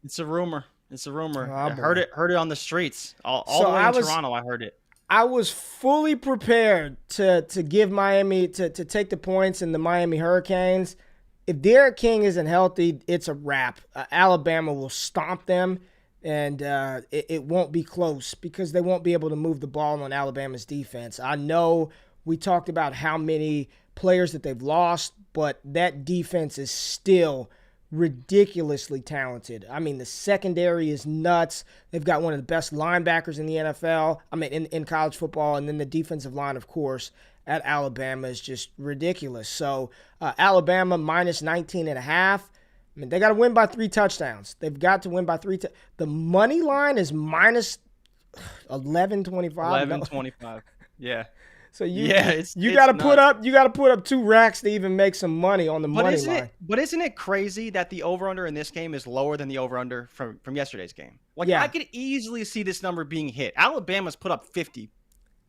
It's a rumor. Oh, I heard it on the streets. All the way in Toronto, I heard it. I was fully prepared to give Miami, to take the points in the Miami Hurricanes. If D'Eriq King isn't healthy, it's a wrap. Alabama will stomp them, and it won't be close because they won't be able to move the ball on Alabama's defense. I know we talked about how many players that they've lost, but that defense is still ridiculously talented. I mean, the secondary is nuts. They've got one of the best linebackers in the NFL. I mean, in college football. And then the defensive line, of course, at Alabama is just ridiculous. So Alabama minus 19.5. I mean, they got to win by 3 touchdowns. They've got to win by 3. The money line is minus 11.25. 11.25. Yeah. So you it's got to nuts. put up 2 racks to even make some money on the money line. But isn't it crazy that the over/under in this game is lower than the over/under from yesterday's game? Like, Yeah. I could easily see this number being hit. Alabama's put up 50,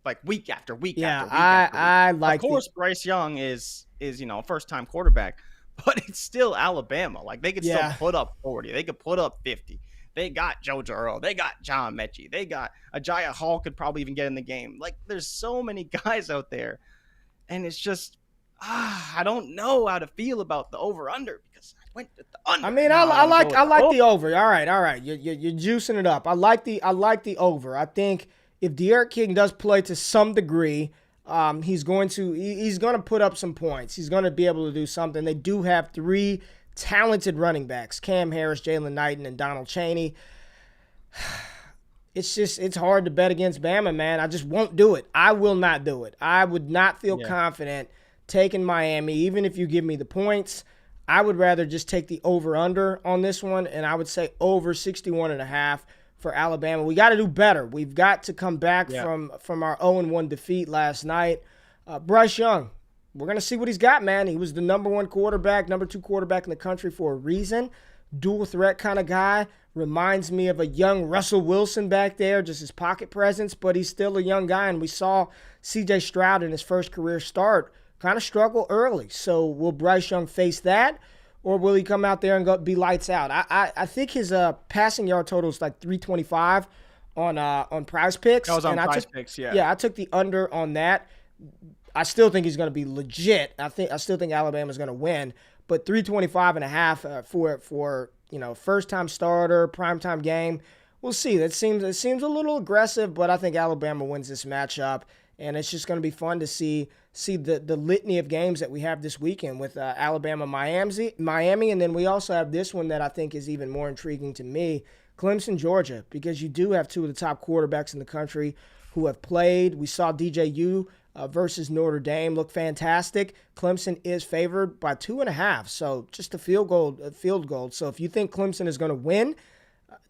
like, week after week after week after week. I like. Of course, Bryce Young is a first-time quarterback, but it's still Alabama. Like, they could still put up 40. They could put up 50. They got JoJo Earl. They got John Mechie. They got Agiya Hall could probably even get in the game. Like, there's so many guys out there. And it's just, I don't know how to feel about the over-under because I went with the under. I mean, I like the over. All right. You're juicing it up. I like the over. I think if De'Aaron King does play to some degree, he's going to put up some points. He's going to be able to do something. They do have 3 talented running backs: Cam Harris, Jalen Knighton, and Donald Chaney. It's hard to bet against Bama, man. I just won't do it. I will not do it. I would not feel confident taking Miami, even if you give me the points. I would rather just take the over-under on this one, and I would say over 61.5 for Alabama. We got to do better. We've got to come back from our 0-1 defeat last night. Bryce Young, we're going to see what he's got, man. He was the number 2 quarterback in the country for a reason. Dual threat kind of guy. Reminds me of a young Russell Wilson back there, just his pocket presence, but he's still a young guy. And we saw C.J. Stroud in his first career start kind of struggle early. So will Bryce Young face that, or will he come out there and be lights out? I think his passing yard total is like 325 on Prize Picks. That was on Prize Picks, yeah. Yeah, I took the under on that. I still think he's going to be legit. I still think Alabama's going to win, but 325.5 for first-time starter, primetime game. We'll see. It seems a little aggressive, but I think Alabama wins this matchup, and it's just going to be fun to see the litany of games that we have this weekend with Alabama, Miami, and then we also have this one that I think is even more intriguing to me, Clemson, Georgia, because you do have 2 of the top quarterbacks in the country who have played. We saw DJU versus Notre Dame look fantastic. Clemson is favored by 2.5, so just a field goal. So if you think Clemson is going to win,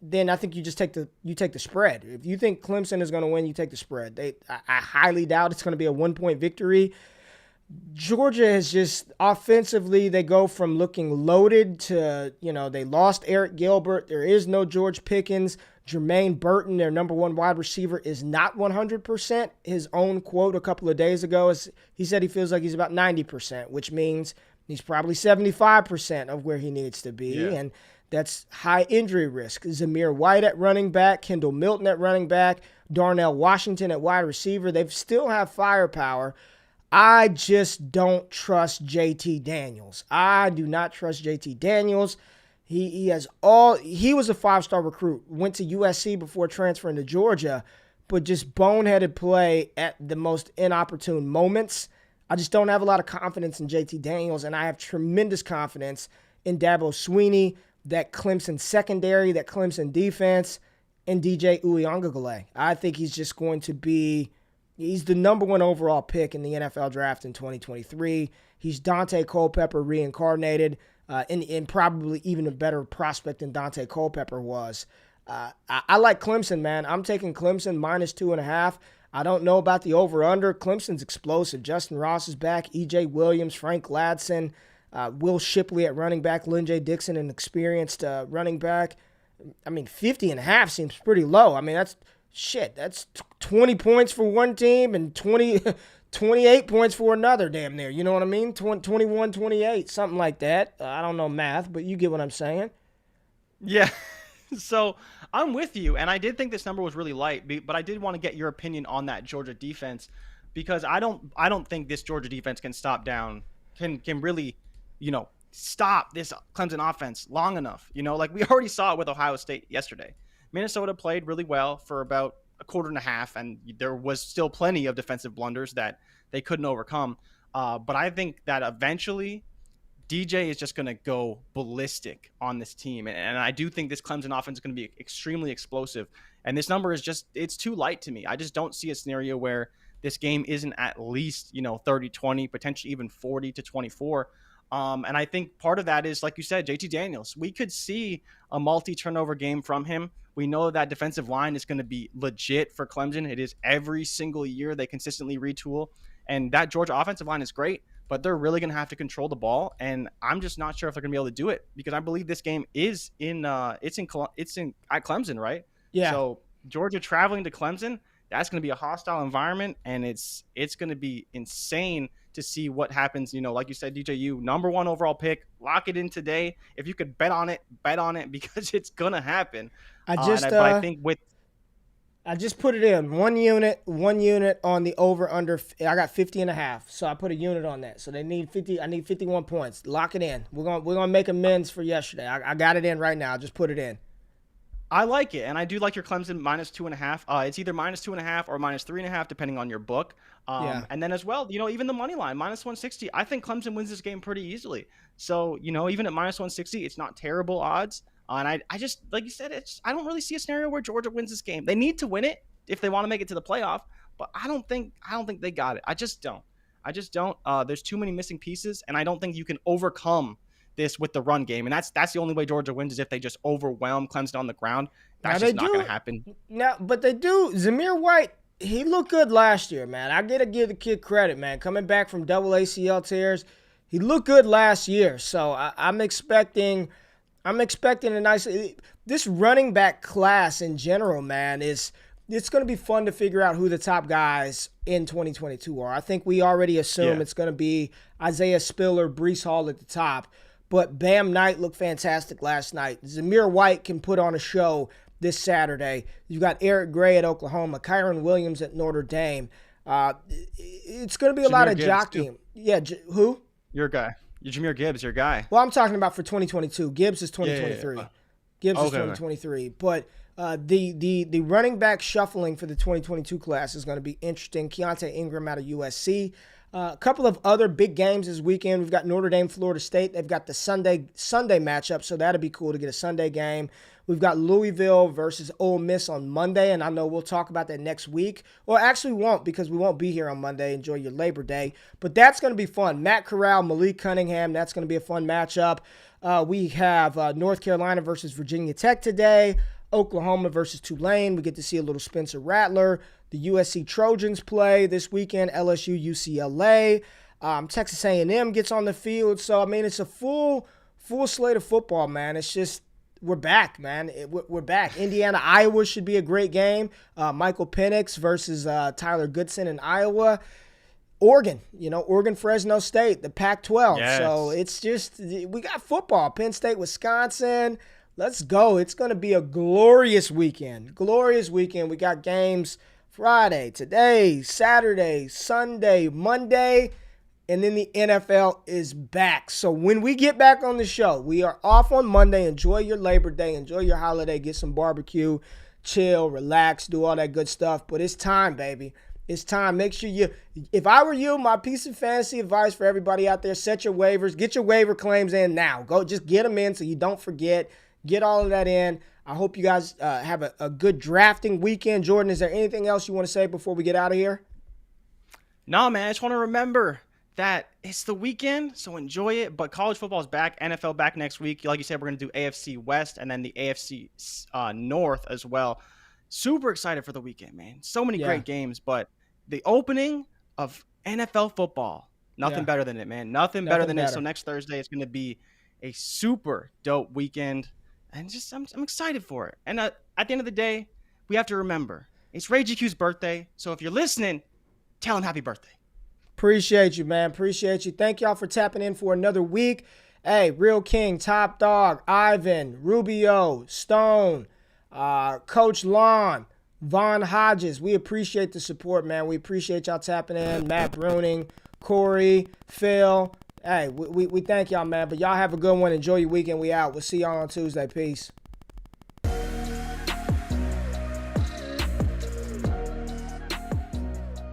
then I think you just take the spread. If you think Clemson is going to win, you take the spread. I highly doubt it's going to be a 1-point victory. Georgia is just offensively, they go from looking loaded to, they lost Eric Gilbert. There is no George Pickens. Jermaine Burton, their number 1 wide receiver, is not 100%. His own quote a couple of days ago is he said he feels like he's about 90%, which means he's probably 75% of where he needs to be. Yeah. And that's high injury risk. Zamir White at running back, Kendall Milton at running back, Darnell Washington at wide receiver. They still have firepower. I just don't trust JT Daniels. I do not trust JT Daniels. He was a 5-star recruit, went to USC before transferring to Georgia, but just boneheaded play at the most inopportune moments. I just don't have a lot of confidence in JT Daniels, and I have tremendous confidence in Dabo Swinney, that Clemson secondary, that Clemson defense, and DJ Uiagalelei. I think he's just going to be he's the number 1 overall pick in the NFL draft in 2023. He's Dante Culpepper reincarnated. And probably even a better prospect than Dante Culpepper was. I like Clemson, man. I'm taking Clemson minus 2.5. I don't know about the over-under. Clemson's explosive. Justin Ross is back. E.J. Williams, Frank Ladson, Will Shipley at running back, Lynn J. Dixon, an experienced running back. I mean, 50.5 seems pretty low. I mean, that's 20 points for one team and 28 points for another, damn near. You know what I mean? 21, 28, something like that. I don't know math, but you get what I'm saying. Yeah. So I'm with you, and I did think this number was really light, but I did want to get your opinion on that Georgia defense because I don't think this Georgia defense can really, stop this Clemson offense long enough. Like we already saw it with Ohio State yesterday. Minnesota played really well for about a quarter and a half, and there was still plenty of defensive blunders that they couldn't overcome. But I think that eventually DJ is just going to go ballistic on this team. And I do think this Clemson offense is going to be extremely explosive. And this number is just, it's too light to me. I just don't see a scenario where this game isn't at least, 30-20, potentially even 40-24. And I think part of that is, like you said, JT Daniels. We could see a multi-turnover game from him. We know that defensive line is going to be legit for Clemson. It is every single year they consistently retool. And that Georgia offensive line is great, but they're really going to have to control the ball. And I'm just not sure if they're going to be able to do it, because I believe this game is at Clemson, right? Yeah. So Georgia traveling to Clemson, that's going to be a hostile environment, and it's going to be insane to see what happens. Like you said, DJU, number 1 overall pick, lock it in today. If you could bet on it, because it's going to happen. I just put it in one unit on the over under. I got 50.5, so I put a unit on that. So they need 50. I need 51 points. Lock it in. We're gonna make amends for yesterday. I got it in right now. I just put it in. I like it, and I do like your Clemson -2.5. It's either -2.5 or -3.5, depending on your book. And then as well, even the money line -160. I think Clemson wins this game pretty easily. So even at -160, it's not terrible odds. And I just, like you said, I don't really see a scenario where Georgia wins this game. They need to win it if they want to make it to the playoff, but I don't think they got it. I just don't. There's too many missing pieces, and I don't think you can overcome this with the run game. And that's the only way Georgia wins, is if they just overwhelm Clemson on the ground. That's just not going to happen. Now, but they do. Zamir White, he looked good last year, man. I got to give the kid credit, man. Coming back from double ACL tears, he looked good last year. So I'm expecting a nice. This running back class in general, man, it's going to be fun to figure out who the top guys in 2022 are. I think we already assume it's going to be Isaiah Spiller, Breece Hall at the top. But Bam Knight looked fantastic last night. Zamir White can put on a show this Saturday. You've got Eric Gray at Oklahoma, Kyron Williams at Notre Dame. It's going to be a lot of jockeying. Yeah, who? Your guy. Jahmyr Gibbs, your guy. Well, I'm talking about for 2022. Gibbs is 2023. Yeah. Gibbs is 2023. But the running back shuffling for the 2022 class is going to be interesting. Keontae Ingram out of USC. A couple of other big games this weekend. We've got Notre Dame, Florida State. They've got the Sunday matchup, so that'll be cool to get a Sunday game. We've got Louisville versus Ole Miss on Monday, and I know we'll talk about that next week. Well, actually we won't, because we won't be here on Monday. Enjoy your Labor Day. But that's going to be fun. Matt Corral, Malik Cunningham, that's going to be a fun matchup. We have North Carolina versus Virginia Tech today. Oklahoma versus Tulane. We get to see a little Spencer Rattler. The USC Trojans play this weekend. LSU, UCLA. Texas A&M gets on the field. So, I mean, it's a full slate of football, man. It's just, we're back, man. We're back. Indiana, Iowa should be a great game. Michael Penix versus Tyler Goodson in Iowa. Oregon, Fresno State, the Pac-12. Yes. So it's just, we got football. Penn State, Wisconsin. Let's go. It's going to be a glorious weekend. Glorious weekend. We got games Friday, today, Saturday, Sunday, Monday, and then the NFL is back. So when we get back on the show, we are off on Monday. Enjoy your Labor Day. Enjoy your holiday. Get some barbecue, chill, relax, do all that good stuff. But it's time, baby. It's time. Make sure if I were you, my piece of fantasy advice for everybody out there, set your waivers. Get your waiver claims in now. Go, just get them in so you don't forget. Get all of that in. I hope you guys have a good drafting weekend. Jordan, is there anything else you want to say before we get out of here? No, man. I just want to remember that it's the weekend, so enjoy it. But college football is back. NFL back next week. Like you said, we're going to do AFC West and then the AFC North as well. Super excited for the weekend, man. So many great games. But the opening of NFL football, nothing better than it, man. Nothing better than it. So next Thursday, it's going to be a super dope weekend. And just I'm excited for it. And at the end of the day, we have to remember, it's Ray GQ's birthday. So if you're listening, tell him happy birthday. Appreciate you, man. Appreciate you. Thank y'all for tapping in for another week. Hey, Real King, Top Dog, Ivan, Rubio, Stone, Coach Lon, Vaughn Hodges. We appreciate the support, man. We appreciate y'all tapping in. Matt Bruning, Corey, Phil. Hey, we thank y'all, man. But y'all have a good one. Enjoy your weekend. We out. We'll see y'all on Tuesday. Peace.